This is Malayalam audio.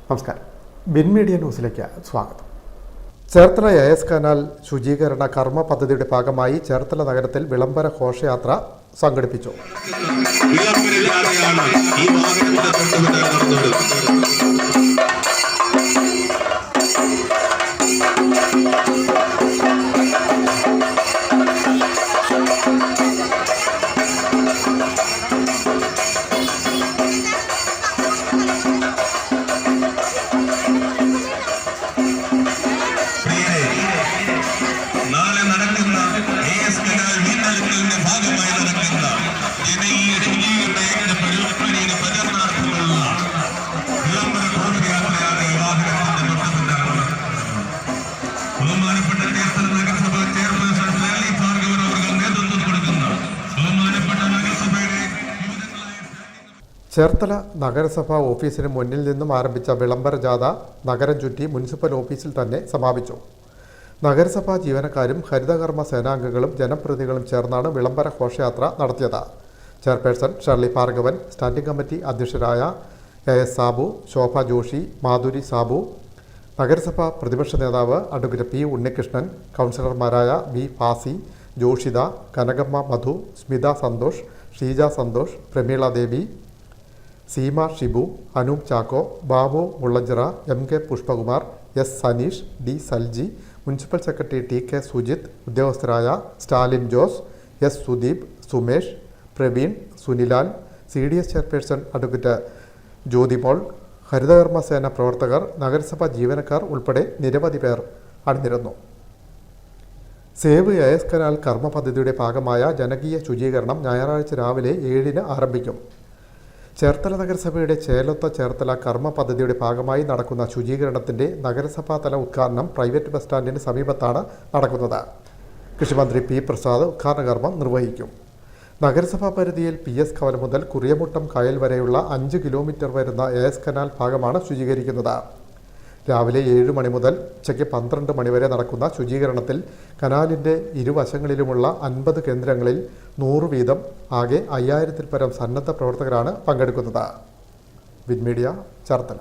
നമസ്കാരം. വിൻമീഡിയ ന്യൂസിലേക്ക് സ്വാഗതം. ചേർത്തല AS കനാൽ ശുചീകരണ കർമ്മ പദ്ധതിയുടെ ഭാഗമായി ചേർത്തല നഗരത്തിൽ വിളംബര ഘോഷയാത്ര സംഘടിപ്പിച്ചു. ചേർത്തല നഗരസഭാ ഓഫീസിന് മുന്നിൽ നിന്നും ആരംഭിച്ച വിളംബര ജാഥ നഗരം ചുറ്റി മുനിസിപ്പൽ ഓഫീസിൽ തന്നെ സമാപിച്ചു. നഗരസഭാ ജീവനക്കാരും ഹരിതകർമ്മ സേനാംഗങ്ങളും ജനപ്രതിനിധികളും ചേർന്നാണ് വിളംബര ഘോഷയാത്ര നടത്തിയത്. Chairperson Shirley Bhargavan, standing committee അധ്യക്ഷരായ AS സാബു, ശോഭ ജോഷി, മാധുരി സാബു, നഗരസഭാ പ്രതിപക്ഷ നേതാവ് അഡ്വക്കേറ്റ് P ഉണ്ണികൃഷ്ണൻ, കൗൺസിലർമാരായ V Fasi, Joshitha, Kanakamma Madhu, Smitha Santhosh, Sheeja Santhosh, Prameela Devi, Seema Shibu, Anoop Chacko, Babu Mullanchira, MK Pushpakumar, S Saneesh, D Salji, municipal secretary TK Sujith, ഉദ്യോഗസ്ഥരായ Stalin Jose, S Sudeep, Sumesh, Praveen, Sunilal, CDS chairperson advocate Jyothimol, ഹരിതകർമ്മ സേന പ്രവർത്തകർ, നഗരസഭാ ജീവനക്കാർ ഉൾപ്പെടെ നിരവധി പേർ അണിനിരന്നു. സേവ് AS കനാൽ കർമ്മ പദ്ധതിയുടെ ഭാഗമായ ജനകീയ ശുചീകരണം ഞായറാഴ്ച രാവിലെ 7-ന് ആരംഭിക്കും. ചേർത്തല നഗരസഭയുടെ ചേലൊത്ത ചേർത്തല കർമ്മ പദ്ധതിയുടെ ഭാഗമായി നടക്കുന്ന ശുചീകരണത്തിൻ്റെ നഗരസഭാതല ഉദ്ഘാടനം പ്രൈവറ്റ് ബസ് സ്റ്റാൻഡിന് സമീപത്താണ് നടക്കുന്നത്. കൃഷിമന്ത്രി P പ്രസാദ് ഉദ്ഘാടന കർമ്മം നിർവഹിക്കും. നഗരസഭാ പരിധിയിൽ PS കവല മുതൽ കുറിയമുട്ടം കായൽ വരെയുള്ള 5 കിലോമീറ്റർ വരുന്ന AS കനാൽ ഭാഗമാണ് ശുചീകരിക്കുന്നത്. രാവിലെ 7 മണി മുതൽ ഉച്ചയ്ക്ക് 12 മണി വരെ നടക്കുന്ന ശുചീകരണത്തിൽ കനാലിൻ്റെ ഇരുവശങ്ങളിലുമുള്ള 50 കേന്ദ്രങ്ങളിൽ 100 വീതം ആകെ 5000-ൽ പരം സന്നദ്ധ പ്രവർത്തകരാണ് പങ്കെടുക്കുന്നത്. വിൻമീഡിയ, ചേർത്തല.